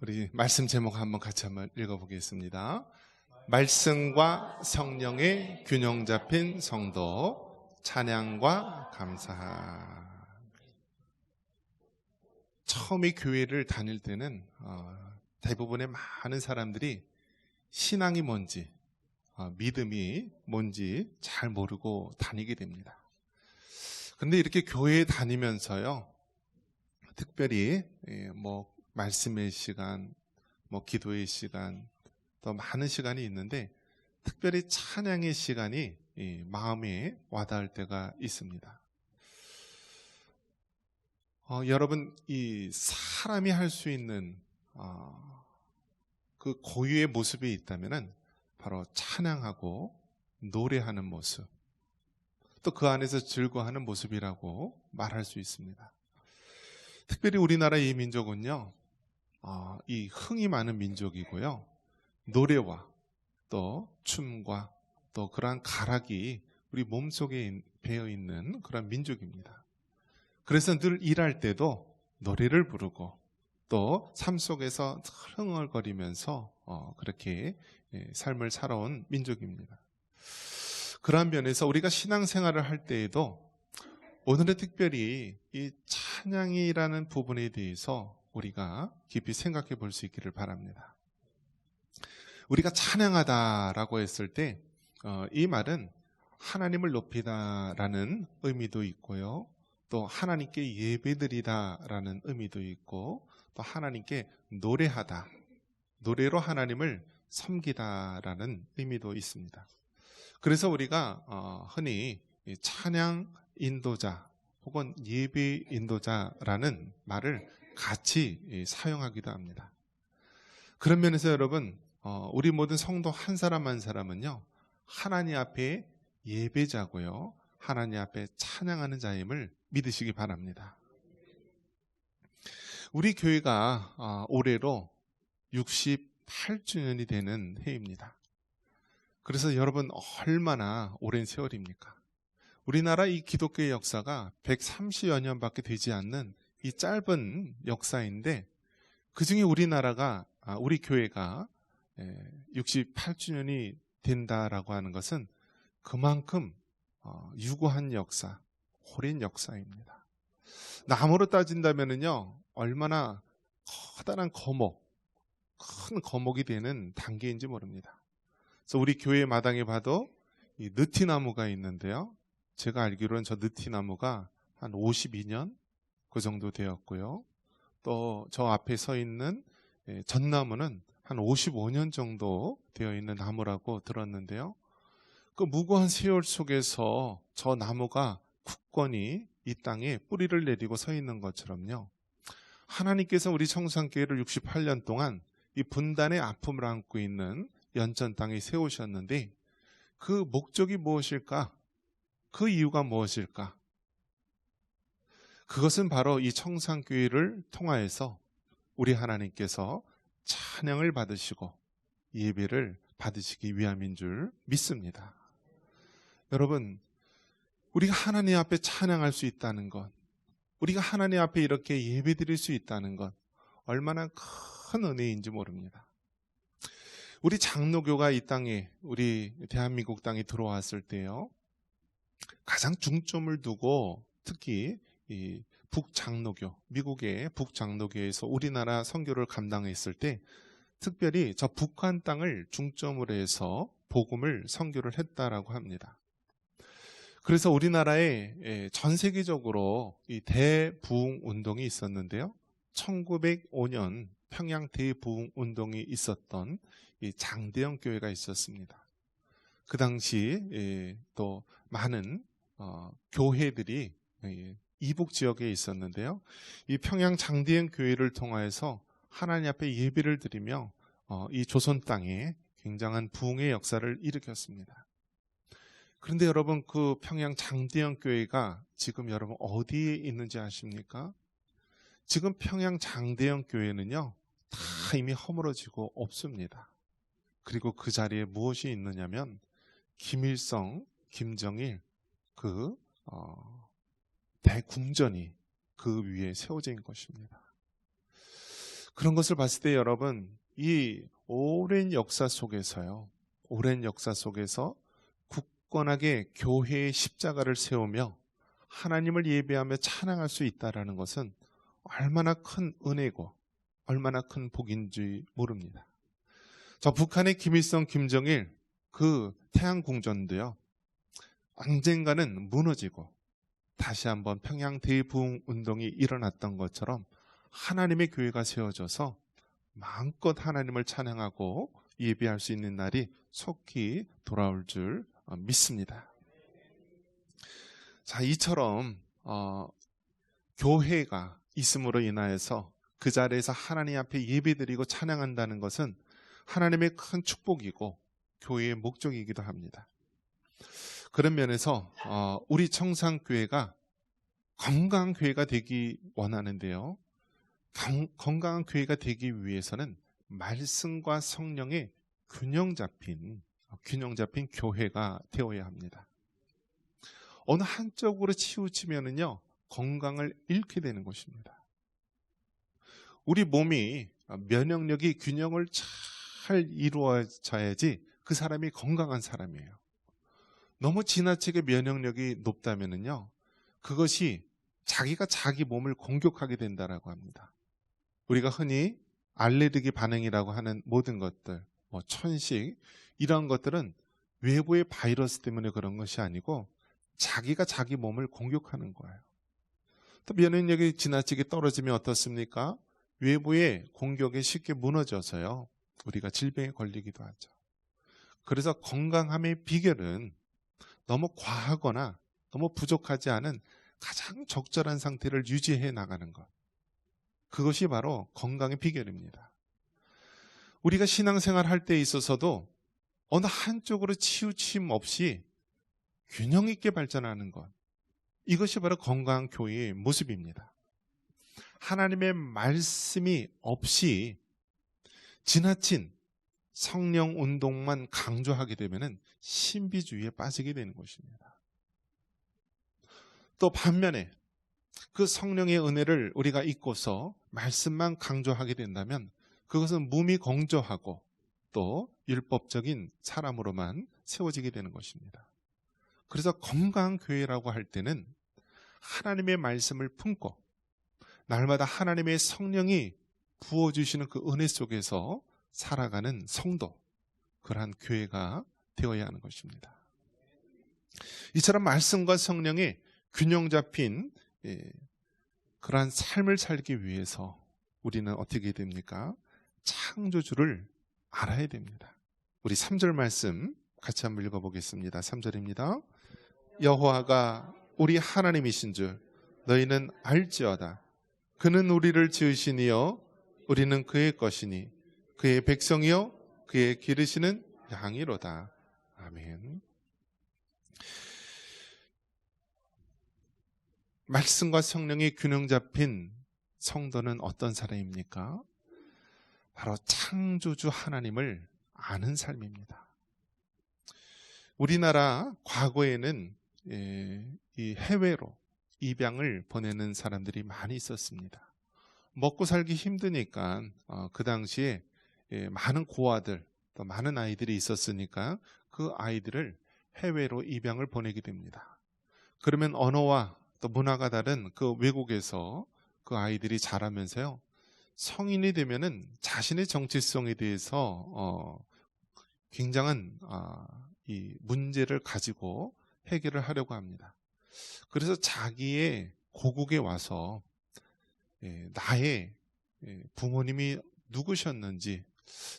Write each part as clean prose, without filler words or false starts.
우리 말씀 제목 한번 같이 한번 읽어보겠습니다. 말씀과 성령의 균형 잡힌 성도, 찬양과 감사. 처음에 교회를 다닐 때는 대부분의 많은 사람들이 신앙이 뭔지, 믿음이 뭔지 잘 모르고 다니게 됩니다. 그런데 이렇게 교회에 다니면서요, 특별히 말씀의 시간, 기도의 시간, 또 많은 시간이 있는데 특별히 찬양의 시간이 마음에 와닿을 때가 있습니다. 여러분, 이 사람이 할 수 있는 그 고유의 모습이 있다면은 바로 찬양하고 노래하는 모습, 또 그 안에서 즐거워하는 모습이라고 말할 수 있습니다. 특별히 우리나라 이 민족은요, 이 흥이 많은 민족이고요, 노래와 또 춤과 또 그러한 가락이 우리 몸속에 배어 있는 그런 민족입니다. 그래서 늘 일할 때도 노래를 부르고 또 삶 속에서 흥얼거리면서 그렇게 삶을 살아온 민족입니다. 그러한 면에서 우리가 신앙생활을 할 때에도 오늘은 특별히 이 찬양이라는 부분에 대해서 우리가 깊이 생각해 볼 수 있기를 바랍니다. 우리가 찬양하다라고 했을 때 이 말은 하나님을 높이다라는 의미도 있고요, 또 하나님께 예배드리다라는 의미도 있고, 또 하나님께 노래하다, 노래로 하나님을 섬기다라는 의미도 있습니다. 그래서 우리가 흔히 찬양 인도자 혹은 예배 인도자라는 말을 같이 사용하기도 합니다. 그런 면에서 여러분, 우리 모든 성도 한 사람 한 사람은요, 하나님 앞에 예배자고요, 하나님 앞에 찬양하는 자임을 믿으시기 바랍니다. 우리 교회가 올해로 68주년이 되는 해입니다. 그래서 여러분, 얼마나 오랜 세월입니까? 우리나라 이 기독교의 역사가 130여 년밖에 되지 않는 이 짧은 역사인데, 그중에 우리 교회가 68주년이 된다라고 하는 것은 그만큼 유구한 역사, 오랜 역사입니다. 나무로 따진다면요, 얼마나 커다란 큰 거목이 되는 단계인지 모릅니다. 그래서 우리 교회 마당에 봐도 이 느티나무가 있는데요, 제가 알기로는 저 느티나무가 한 52년 그 정도 되었고요, 또 저 앞에 서 있는 전나무는 한 55년 정도 되어 있는 나무라고 들었는데요, 그 무거운 세월 속에서 저 나무가 굳건히 이 땅에 뿌리를 내리고 서 있는 것처럼요, 하나님께서 우리 청산교회를 68년 동안 이 분단의 아픔을 안고 있는 연천 땅에 세우셨는데, 그 목적이 무엇일까? 그 이유가 무엇일까? 그것은 바로 이 청산교회를 통하여서 우리 하나님께서 찬양을 받으시고 예배를 받으시기 위함인 줄 믿습니다. 여러분, 우리가 하나님 앞에 찬양할 수 있다는 것, 우리가 하나님 앞에 이렇게 예배 드릴 수 있다는 것, 얼마나 큰 은혜인지 모릅니다. 우리 장로교가 이 땅에, 우리 대한민국 땅에 들어왔을 때요, 가장 중점을 두고 특히 이 북장로교, 미국의 북장로교에서 우리나라 선교를 감당했을 때 특별히 저 북한 땅을 중점으로 해서 복음을 선교를 했다라고 합니다. 그래서 우리나라에 전 세계적으로 이 대부흥 운동이 있었는데요, 1905년 평양 대부흥 운동이 있었던 이 장대영 교회가 있었습니다. 그 당시 또 많은 교회들이 이북 지역에 있었는데요, 이 평양 장대영 교회를 통하여서 하나님 앞에 예배를 드리며 이 조선 땅에 굉장한 부흥의 역사를 일으켰습니다. 그런데 여러분, 그 평양 장대영 교회가 지금 여러분 어디에 있는지 아십니까? 지금 평양 장대영 교회는요, 다 이미 허물어지고 없습니다. 그리고 그 자리에 무엇이 있느냐면 김일성, 김정일 그 대궁전이 그 위에 세워진 것입니다. 그런 것을 봤을 때 여러분, 이 오랜 역사 속에서요, 오랜 역사 속에서 굳건하게 교회의 십자가를 세우며 하나님을 예배하며 찬양할 수 있다는 것은 얼마나 큰 은혜고 얼마나 큰 복인지 모릅니다. 저 북한의 김일성, 김정일 그 태양궁전도요, 언젠가는 무너지고 다시 한번 평양 대부흥 운동이 일어났던 것처럼 하나님의 교회가 세워져서 마음껏 하나님을 찬양하고 예배할 수 있는 날이 속히 돌아올 줄 믿습니다. 자, 이처럼 교회가 있음으로 인하여서 그 자리에서 하나님 앞에 예배드리고 찬양한다는 것은 하나님의 큰 축복이고 교회의 목적이기도 합니다. 그런 면에서 우리 청산교회가 건강한 교회가 되기 원하는데요, 건강한 교회가 되기 위해서는 말씀과 성령의 균형 잡힌 교회가 되어야 합니다. 어느 한쪽으로 치우치면은요, 건강을 잃게 되는 것입니다. 우리 몸이 면역력이 균형을 잘 이루어져야지 그 사람이 건강한 사람이에요. 너무 지나치게 면역력이 높다면은요, 그것이 자기가 자기 몸을 공격하게 된다라고 합니다. 우리가 흔히 알레르기 반응이라고 하는 모든 것들, 천식, 이런 것들은 외부의 바이러스 때문에 그런 것이 아니고 자기가 자기 몸을 공격하는 거예요. 또 면역력이 지나치게 떨어지면 어떻습니까? 외부의 공격에 쉽게 무너져서요, 우리가 질병에 걸리기도 하죠. 그래서 건강함의 비결은 너무 과하거나 너무 부족하지 않은 가장 적절한 상태를 유지해 나가는 것, 그것이 바로 건강의 비결입니다. 우리가 신앙생활 할 때 있어서도 어느 한쪽으로 치우침 없이 균형 있게 발전하는 것, 이것이 바로 건강한 교회의 모습입니다. 하나님의 말씀이 없이 지나친 성령 운동만 강조하게 되면 신비주의에 빠지게 되는 것입니다. 또 반면에 그 성령의 은혜를 우리가 잊고서 말씀만 강조하게 된다면 그것은 무미건조하고 또 율법적인 사람으로만 세워지게 되는 것입니다. 그래서 건강한 교회라고 할 때는 하나님의 말씀을 품고 날마다 하나님의 성령이 부어주시는 그 은혜 속에서 살아가는 성도, 그러한 교회가 되어야 하는 것입니다. 이처럼 말씀과 성령의 균형 잡힌 그러한 삶을 살기 위해서 우리는 어떻게 됩니까? 창조주를 알아야 됩니다. 우리 3절 말씀 같이 한번 읽어보겠습니다. 3절입니다. 여호와가 우리 하나님이신 줄 너희는 알지어다. 그는 우리를 지으시니요 우리는 그의 것이니 그의 백성이요 그의 기르시는 양이로다. 아멘. 말씀과 성령의 균형 잡힌 성도는 어떤 사람입니까? 바로 창조주 하나님을 아는 삶입니다. 우리나라 과거에는 이 해외로 입양을 보내는 사람들이 많이 있었습니다. 먹고 살기 힘드니까 그 당시에 많은 고아들, 또 많은 아이들이 있었으니까 그 아이들을 해외로 입양을 보내게 됩니다. 그러면 언어와 또 문화가 다른 그 외국에서 그 아이들이 자라면서요, 성인이 되면은 자신의 정체성에 대해서 굉장한 이 문제를 가지고 해결을 하려고 합니다. 그래서 자기의 고국에 와서 나의 부모님이 누구셨는지,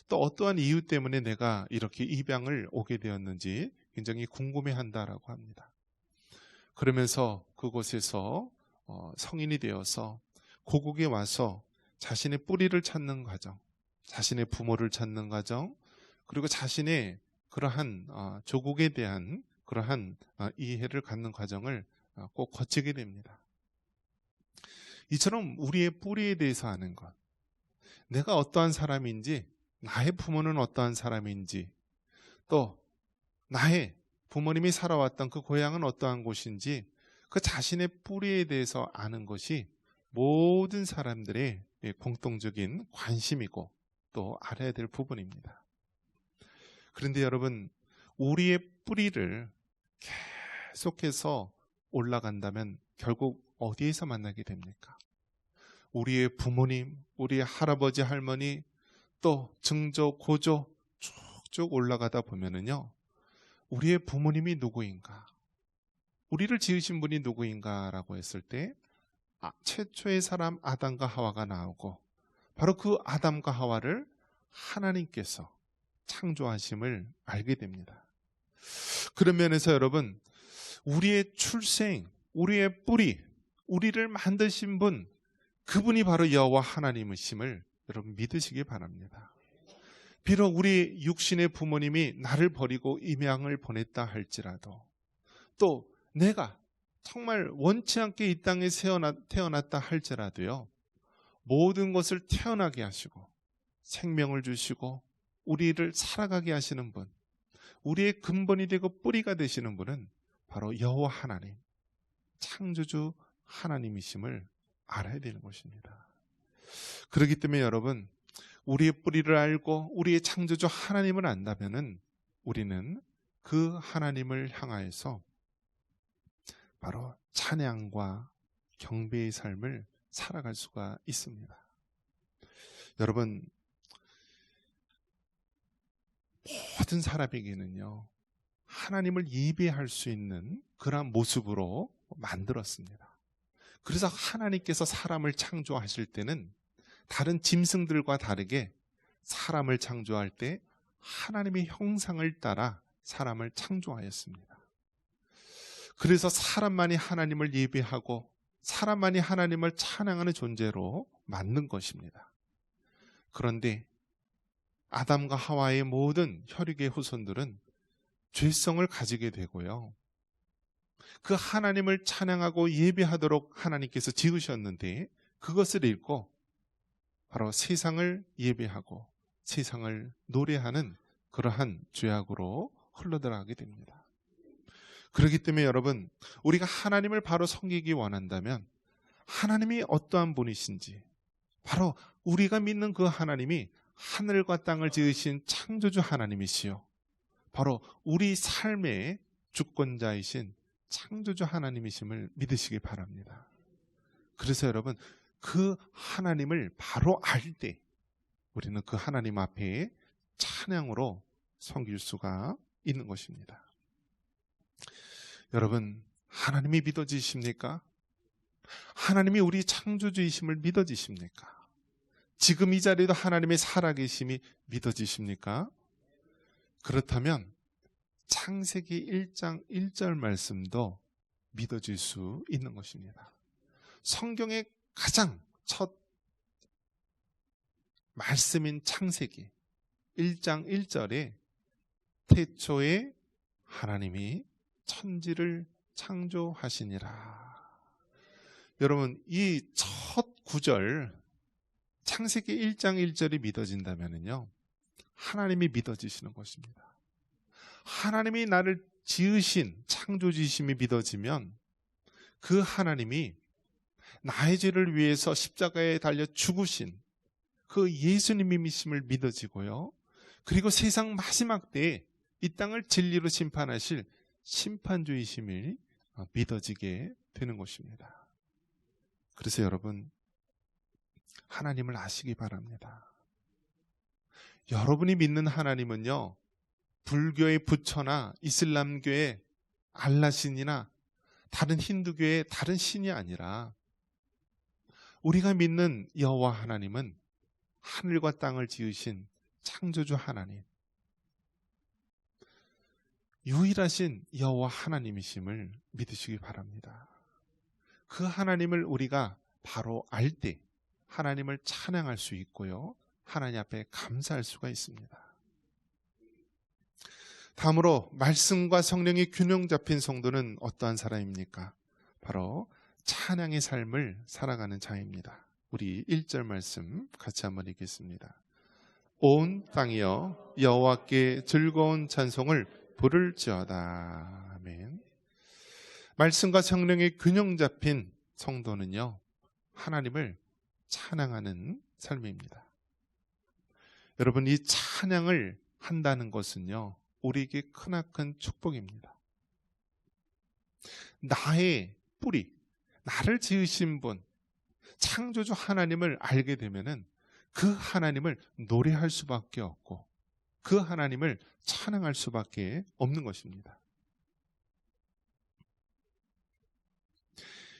또 어떠한 이유 때문에 내가 이렇게 입양을 오게 되었는지 굉장히 궁금해한다라고 합니다. 그러면서 그곳에서 성인이 되어서 고국에 와서 자신의 뿌리를 찾는 과정, 자신의 부모를 찾는 과정, 그리고 자신의 그러한 조국에 대한 그러한 이해를 갖는 과정을 꼭 거치게 됩니다. 이처럼 우리의 뿌리에 대해서 아는 것, 내가 어떠한 사람인지, 나의 부모는 어떠한 사람인지, 또 나의 부모님이 살아왔던 그 고향은 어떠한 곳인지, 그 자신의 뿌리에 대해서 아는 것이 모든 사람들의 공통적인 관심이고 또 알아야 될 부분입니다. 그런데 여러분, 우리의 뿌리를 계속해서 올라간다면 결국 어디에서 만나게 됩니까? 우리의 부모님, 우리의 할아버지, 할머니, 또 증조, 고조 쭉쭉 올라가다 보면은요, 우리의 부모님이 누구인가? 우리를 지으신 분이 누구인가라고 했을 때 최초의 사람 아담과 하와가 나오고 바로 그 아담과 하와를 하나님께서 창조하심을 알게 됩니다. 그런 면에서 여러분, 우리의 출생, 우리의 뿌리, 우리를 만드신 분, 그분이 바로 여호와 하나님이심을 여러분 믿으시기 바랍니다. 비록 우리 육신의 부모님이 나를 버리고 임양을 보냈다 할지라도, 또 내가 정말 원치 않게 이 땅에 태어났다 할지라도요, 모든 것을 태어나게 하시고 생명을 주시고 우리를 살아가게 하시는 분, 우리의 근본이 되고 뿌리가 되시는 분은 바로 여호와 하나님, 창조주 하나님이심을 알아야 되는 것입니다. 그렇기 때문에 여러분, 우리의 뿌리를 알고 우리의 창조주 하나님을 안다면은 우리는 그 하나님을 향하여서 바로 찬양과 경배의 삶을 살아갈 수가 있습니다. 여러분, 모든 사람에게는요, 하나님을 예배할 수 있는 그러한 모습으로 만들었습니다. 그래서 하나님께서 사람을 창조하실 때는 다른 짐승들과 다르게 사람을 창조할 때 하나님의 형상을 따라 사람을 창조하였습니다. 그래서 사람만이 하나님을 예배하고 사람만이 하나님을 찬양하는 존재로 만든 것입니다. 그런데 아담과 하와의 모든 혈육의 후손들은 죄성을 가지게 되고요, 그 하나님을 찬양하고 예배하도록 하나님께서 지으셨는데 그것을 잃고 바로 세상을 예배하고 세상을 노래하는 그러한 죄악으로 흘러들어가게 됩니다. 그렇기 때문에 여러분, 우리가 하나님을 바로 섬기기 원한다면 하나님이 어떠한 분이신지, 바로 우리가 믿는 그 하나님이 하늘과 땅을 지으신 창조주 하나님이시요, 바로 우리 삶의 주권자이신 창조주 하나님이심을 믿으시기 바랍니다. 그래서 여러분, 그 하나님을 바로 알 때 우리는 그 하나님 앞에 찬양으로 섬길 수가 있는 것입니다. 여러분, 하나님이 믿어지십니까? 하나님이 우리 창조주이심을 믿어지십니까? 지금 이 자리에도 하나님의 살아계심이 믿어지십니까? 그렇다면 창세기 1장 1절 말씀도 믿어질 수 있는 것입니다. 성경의 가장 첫 말씀인 창세기 1장 1절에 태초에 하나님이 천지를 창조하시니라. 여러분, 이 첫 구절 창세기 1장 1절이 믿어진다면요, 하나님이 믿어지시는 것입니다. 하나님이 나를 지으신 창조주이심이 믿어지면 그 하나님이 나의 죄를 위해서 십자가에 달려 죽으신 그 예수님이심을 믿어지고요, 그리고 세상 마지막 때에 이 땅을 진리로 심판하실 심판주이심을 믿어지게 되는 것입니다. 그래서 여러분, 하나님을 아시기 바랍니다. 여러분이 믿는 하나님은요, 불교의 부처나 이슬람교의 알라신이나 다른 힌두교의 다른 신이 아니라 우리가 믿는 여호와 하나님은 하늘과 땅을 지으신 창조주 하나님, 유일하신 여호와 하나님이심을 믿으시기 바랍니다. 그 하나님을 우리가 바로 알 때 하나님을 찬양할 수 있고요, 하나님 앞에 감사할 수가 있습니다. 다음으로 말씀과 성령의 균형 잡힌 성도는 어떠한 사람입니까? 바로 찬양의 삶을 살아가는 자입니다. 우리 1절 말씀 같이 한번 읽겠습니다. 온 땅이여 여호와께 즐거운 찬송을 부를지어다. 아멘. 말씀과 성령의 균형 잡힌 성도는요, 하나님을 찬양하는 삶입니다. 여러분, 이 찬양을 한다는 것은요, 우리에게 크나큰 축복입니다. 나의 뿌리, 나를 지으신 분, 창조주 하나님을 알게 되면은 그 하나님을 노래할 수밖에 없고 그 하나님을 찬양할 수밖에 없는 것입니다.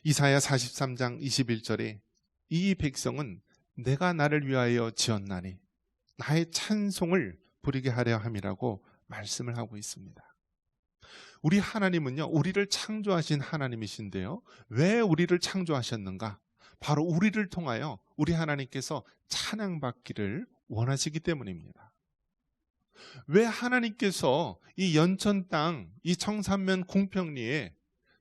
이사야 43장 21절에 이 백성은 내가 나를 위하여 지었나니 나의 찬송을 부리게 하려 함이라고 말씀을 하고 있습니다. 우리 하나님은요, 우리를 창조하신 하나님이신데요, 왜 우리를 창조하셨는가? 바로 우리를 통하여 우리 하나님께서 찬양받기를 원하시기 때문입니다. 왜 하나님께서 이 연천 땅, 이 청산면 궁평리에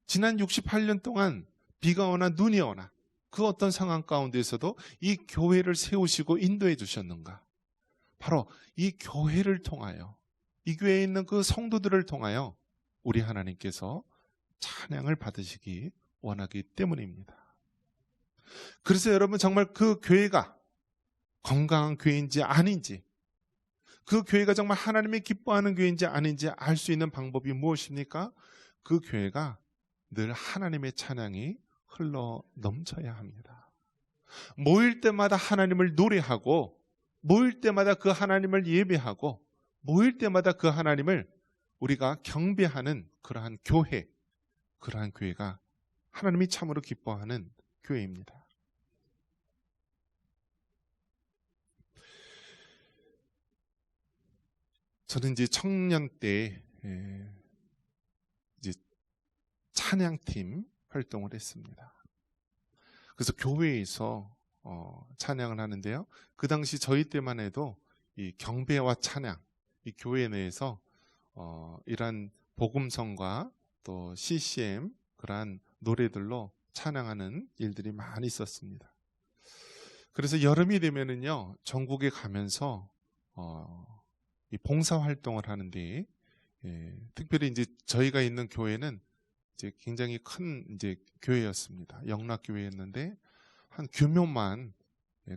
지난 68년 동안 비가 오나 눈이 오나 그 어떤 상황 가운데서도 이 교회를 세우시고 인도해 주셨는가? 바로 이 교회를 통하여, 이 교회에 있는 그 성도들을 통하여 우리 하나님께서 찬양을 받으시기 원하기 때문입니다. 그래서 여러분, 정말 그 교회가 건강한 교회인지 아닌지, 그 교회가 정말 하나님이 기뻐하는 교회인지 아닌지 알 수 있는 방법이 무엇입니까? 그 교회가 늘 하나님의 찬양이 흘러 넘쳐야 합니다. 모일 때마다 하나님을 노래하고, 모일 때마다 그 하나님을 예배하고, 모일 때마다 그 하나님을 우리가 경배하는 그러한 교회, 그러한 교회가 하나님이 참으로 기뻐하는 교회입니다. 저는 이제 청년 때 이제 찬양팀 활동을 했습니다. 그래서 교회에서 찬양을 하는데요. 그 당시 저희 때만 해도 이 경배와 찬양, 이 교회 내에서 이러한 복음성과 또 CCM 그러한 노래들로 찬양하는 일들이 많이 있었습니다. 그래서 여름이 되면은요, 전국에 가면서 이 봉사 활동을 하는데, 특별히 이제 저희가 있는 교회는 이제 굉장히 큰 이제 교회였습니다. 영락교회였는데 한 규모만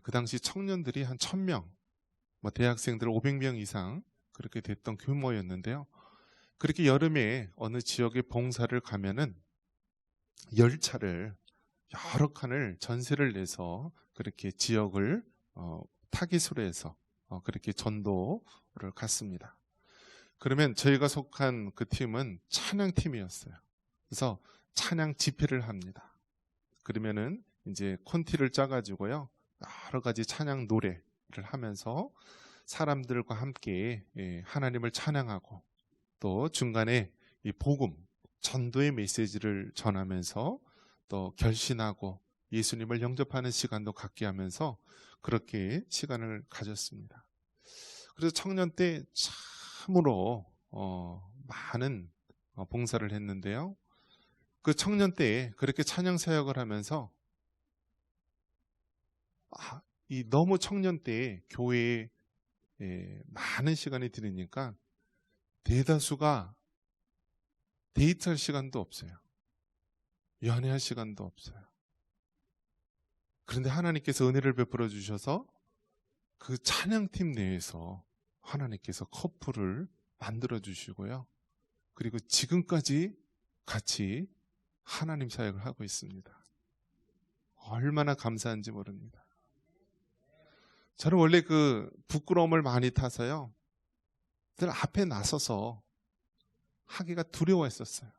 그 당시 청년들이 한 1000명, 뭐 대학생들 500명 이상 그렇게 됐던 규모였는데요. 그렇게 여름에 어느 지역에 봉사를 가면은 열차를 여러 칸을 전세를 내서 그렇게 지역을 타깃으로 해서 그렇게 전도를 갔습니다. 그러면 저희가 속한 그 팀은 찬양팀이었어요. 그래서 찬양 집회를 합니다. 그러면은 이제 콘티를 짜가지고요, 여러 가지 찬양 노래를 하면서 사람들과 함께 하나님을 찬양하고, 또 중간에 이 복음, 전도의 메시지를 전하면서 또 결신하고 예수님을 영접하는 시간도 갖게 하면서 그렇게 시간을 가졌습니다. 그래서 청년 때 참으로 많은 봉사를 했는데요. 그 청년 때에 그렇게 찬양 사역을 하면서 이 너무 청년 때에 교회에 많은 시간이 들으니까 대다수가 데이트할 시간도 없어요. 연애할 시간도 없어요. 그런데 하나님께서 은혜를 베풀어 주셔서 그 찬양팀 내에서 하나님께서 커플을 만들어 주시고요. 그리고 지금까지 같이 하나님 사역을 하고 있습니다. 얼마나 감사한지 모릅니다. 저는 원래 그 부끄러움을 많이 타서요, 늘 앞에 나서서 하기가 두려워했었어요.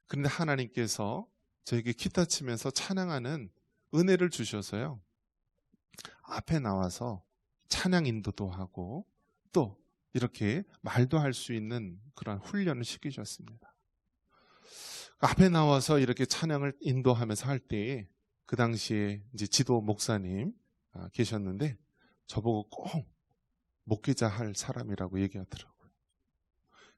그런데 하나님께서 저에게 기타 치면서 찬양하는 은혜를 주셔서요, 앞에 나와서 찬양 인도도 하고 또 이렇게 말도 할 수 있는 그런 훈련을 시키셨습니다. 앞에 나와서 이렇게 찬양을 인도하면서 할 때에 그 당시에 이제 지도 목사님 계셨는데 저보고 꼭 목회자 할 사람이라고 얘기하더라고요.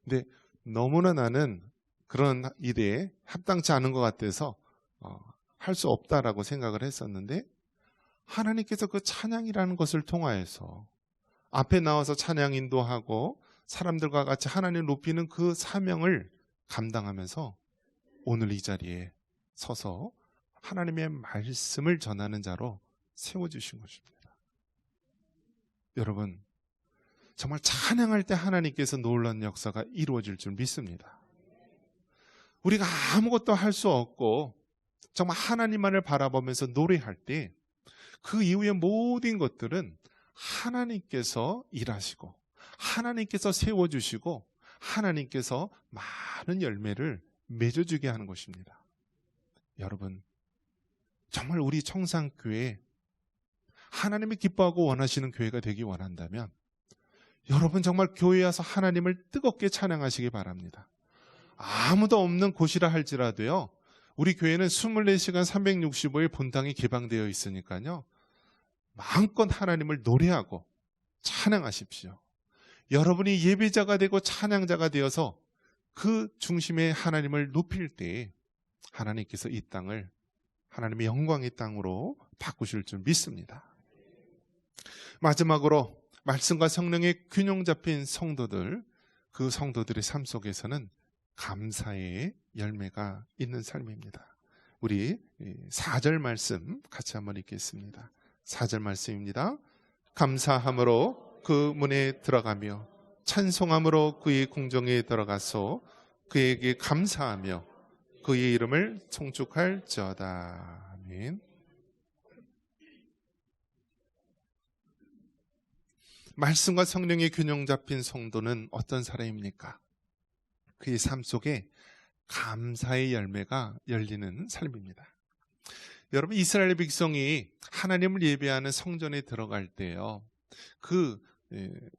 근데 너무나 나는 그런 일에 합당치 않은 것 같아서 할 수 없다라고 생각을 했었는데, 하나님께서 그 찬양이라는 것을 통하여서 앞에 나와서 찬양 인도하고 사람들과 같이 하나님을 높이는 그 사명을 감당하면서 오늘 이 자리에 서서 하나님의 말씀을 전하는 자로 세워주신 것입니다. 여러분, 정말 찬양할 때 하나님께서 놀라운 역사가 이루어질 줄 믿습니다. 우리가 아무것도 할 수 없고 정말 하나님만을 바라보면서 노래할 때 그 이후의 모든 것들은 하나님께서 일하시고 하나님께서 세워주시고 하나님께서 많은 열매를 맺어주게 하는 것입니다. 여러분, 정말 우리 청산교회 하나님이 기뻐하고 원하시는 교회가 되기 원한다면 여러분 정말 교회에 와서 하나님을 뜨겁게 찬양하시기 바랍니다. 아무도 없는 곳이라 할지라도요, 우리 교회는 24시간 365일 본당이 개방되어 있으니까요, 마음껏 하나님을 노래하고 찬양하십시오. 여러분이 예배자가 되고 찬양자가 되어서 그 중심에 하나님을 높일 때 하나님께서 이 땅을 하나님의 영광의 땅으로 바꾸실 줄 믿습니다. 마지막으로 말씀과 성령의 균형 잡힌 성도들, 그 성도들의 삶 속에서는 감사의 열매가 있는 삶입니다. 우리 4절 말씀 같이 한번 읽겠습니다. 4절 말씀입니다. 감사함으로 그 문에 들어가며 찬송함으로 그의 궁정에 들어가서 그에게 감사하며 그의 이름을 송축할지어다. 아멘. 말씀과 성령의 균형 잡힌 성도는 어떤 사람입니까? 그의 삶 속에 감사의 열매가 열리는 삶입니다. 여러분, 이스라엘 백성이 하나님을 예배하는 성전에 들어갈 때요, 그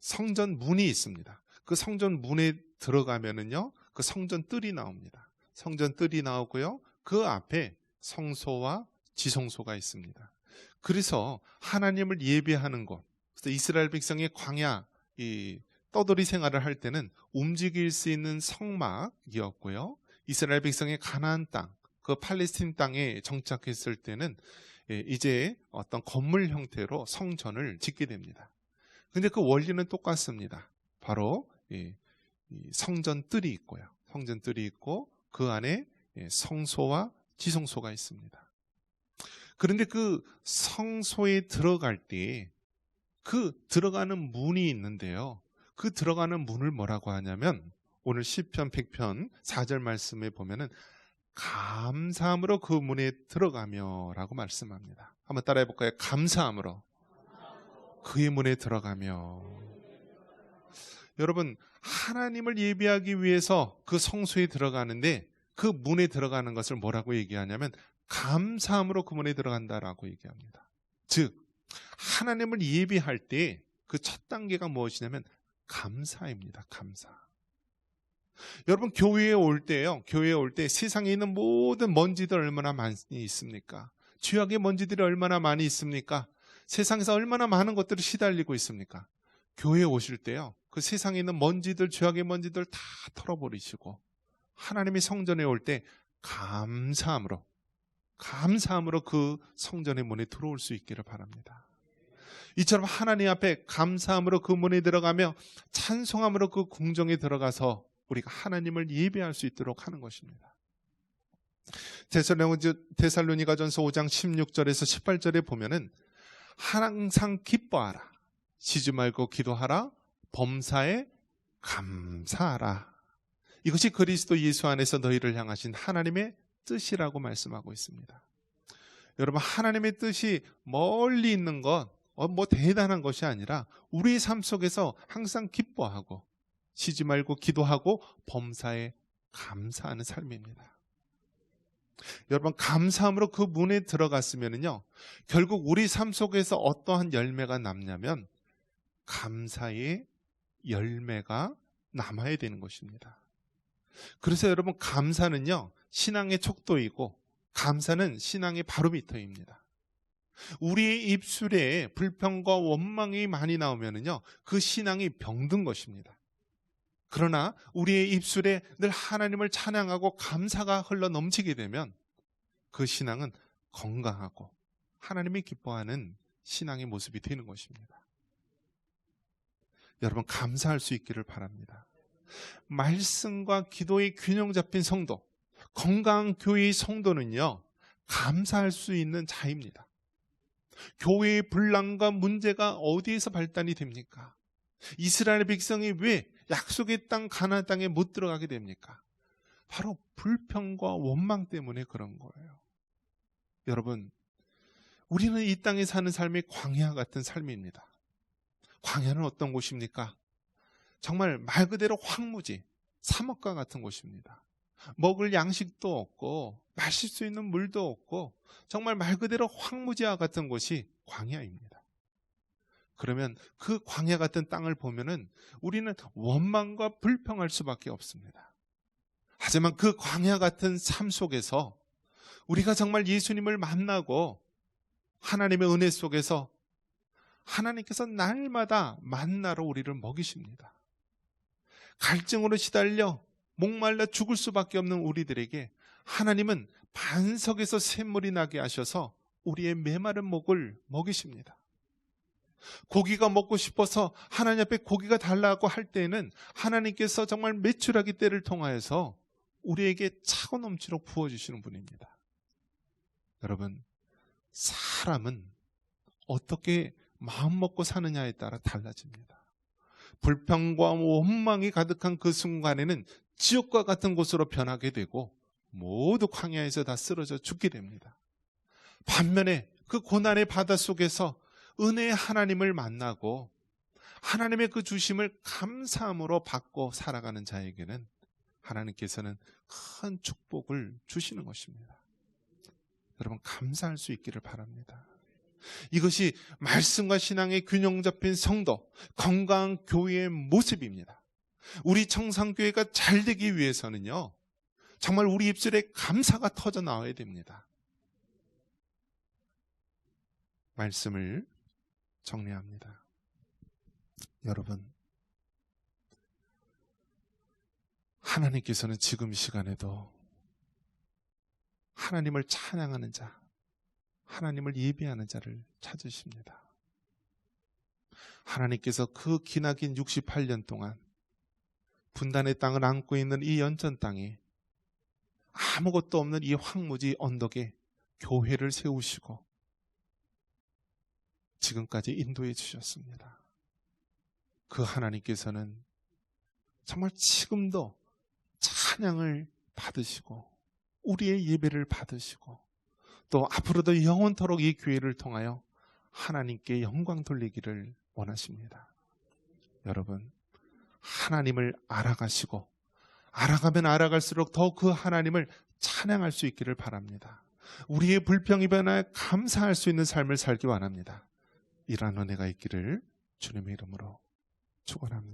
성전 문이 있습니다. 그 성전 문에 들어가면은요, 그 성전 뜰이 나옵니다. 성전 뜰이 나오고요, 그 앞에 성소와 지성소가 있습니다. 그래서 하나님을 예배하는 곳, 그래서 이스라엘 백성의 광야, 이 떠돌이 생활을 할 때는 움직일 수 있는 성막이었고요, 이스라엘 백성의 가나안 땅, 그 팔레스틴 땅에 정착했을 때는 이제 어떤 건물 형태로 성전을 짓게 됩니다. 근데 그 원리는 똑같습니다. 바로 이 성전 뜰이 있고요, 성전 뜰이 있고 그 안에 성소와 지성소가 있습니다. 그런데 그 성소에 들어갈 때 그 들어가는 문이 있는데요, 그 들어가는 문을 뭐라고 하냐면 오늘 시편 100편 4절 말씀에 보면은 감사함으로 그 문에 들어가며 라고 말씀합니다. 한번 따라해 볼까요? 감사함으로 그의 문에 들어가며. 여러분, 하나님을 예배하기 위해서 그 성소에 들어가는데 그 문에 들어가는 것을 뭐라고 얘기하냐면 감사함으로 그 문에 들어간다라고 얘기합니다. 즉 하나님을 예배할 때 그 첫 단계가 무엇이냐면 감사입니다. 감사. 여러분, 교회에 올 때요, 교회에 올 때 세상에 있는 모든 먼지들 얼마나 많이 있습니까? 죄악의 먼지들이 얼마나 많이 있습니까? 세상에서 얼마나 많은 것들을 시달리고 있습니까? 교회에 오실 때요, 그 세상에 있는 먼지들, 죄악의 먼지들 다 털어버리시고 하나님의 성전에 올 때 감사함으로 그 성전의 문에 들어올 수 있기를 바랍니다. 이처럼 하나님 앞에 감사함으로 그 문에 들어가며 찬송함으로 그 궁정에 들어가서 우리가 하나님을 예배할 수 있도록 하는 것입니다. 데살로니가전서 5장 16절에서 18절에 보면은 항상 기뻐하라, 쉬지 말고 기도하라, 범사에 감사하라. 이것이 그리스도 예수 안에서 너희를 향하신 하나님의 뜻이라고 말씀하고 있습니다. 여러분, 하나님의 뜻이 멀리 있는 것, 뭐 대단한 것이 아니라 우리의 삶 속에서 항상 기뻐하고 쉬지 말고 기도하고 범사에 감사하는 삶입니다. 여러분, 감사함으로 그 문에 들어갔으면요, 결국 우리 삶 속에서 어떠한 열매가 남냐면 감사의 열매가 남아야 되는 것입니다. 그래서 여러분, 감사는요 신앙의 척도이고 감사는 신앙의 바로미터입니다. 우리의 입술에 불평과 원망이 많이 나오면요 그 신앙이 병든 것입니다. 그러나 우리의 입술에 늘 하나님을 찬양하고 감사가 흘러 넘치게 되면 그 신앙은 건강하고 하나님이 기뻐하는 신앙의 모습이 되는 것입니다. 여러분, 감사할 수 있기를 바랍니다. 말씀과 기도의 균형 잡힌 성도, 건강한 교회의 성도는요, 감사할 수 있는 자입니다. 교회의 분란과 문제가 어디에서 발단이 됩니까? 이스라엘 백성이 왜 약속의 땅 가나안 땅에 못 들어가게 됩니까? 바로 불평과 원망 때문에 그런 거예요. 여러분, 우리는 이 땅에 사는 삶이 광야 같은 삶입니다. 광야는 어떤 곳입니까? 정말 말 그대로 황무지, 사막과 같은 곳입니다. 먹을 양식도 없고 마실 수 있는 물도 없고 정말 말 그대로 황무지와 같은 곳이 광야입니다. 그러면 그 광야 같은 땅을 보면은 우리는 원망과 불평할 수밖에 없습니다. 하지만 그 광야 같은 삶 속에서 우리가 정말 예수님을 만나고 하나님의 은혜 속에서 하나님께서 날마다 만나로 우리를 먹이십니다. 갈증으로 시달려 목말라 죽을 수밖에 없는 우리들에게 하나님은 반석에서 샘물이 나게 하셔서 우리의 메마른 목을 먹이십니다. 고기가 먹고 싶어서 하나님 앞에 고기가 달라고 할 때에는 하나님께서 정말 메추라기 떼를 통하여서 우리에게 차고 넘치도록 부어주시는 분입니다. 여러분, 사람은 어떻게 마음 먹고 사느냐에 따라 달라집니다. 불평과 원망이 가득한 그 순간에는 지옥과 같은 곳으로 변하게 되고 모두 광야에서 다 쓰러져 죽게 됩니다. 반면에 그 고난의 바다 속에서 은혜의 하나님을 만나고 하나님의 그 주심을 감사함으로 받고 살아가는 자에게는 하나님께서는 큰 축복을 주시는 것입니다. 여러분, 감사할 수 있기를 바랍니다. 이것이 말씀과 신앙의 균형 잡힌 성도, 건강한 교회의 모습입니다. 우리 청산교회가 잘 되기 위해서는요, 정말 우리 입술에 감사가 터져 나와야 됩니다. 말씀을 정리합니다. 여러분, 하나님께서는 지금 시간에도 하나님을 찬양하는 자, 하나님을 예배하는 자를 찾으십니다. 하나님께서 그 기나긴 68년 동안 분단의 땅을 안고 있는 이 연천 땅에 아무것도 없는 이 황무지 언덕에 교회를 세우시고 지금까지 인도해 주셨습니다. 그 하나님께서는 정말 지금도 찬양을 받으시고 우리의 예배를 받으시고 또 앞으로도 영원토록 이 교회를 통하여 하나님께 영광 돌리기를 원하십니다. 여러분, 하나님을 알아가시고 알아가면 알아갈수록 더 그 하나님을 찬양할 수 있기를 바랍니다. 우리의 불평이 변하여 감사할 수 있는 삶을 살기 원합니다. 이러한 은혜가 있기를 주님의 이름으로 축원합니다.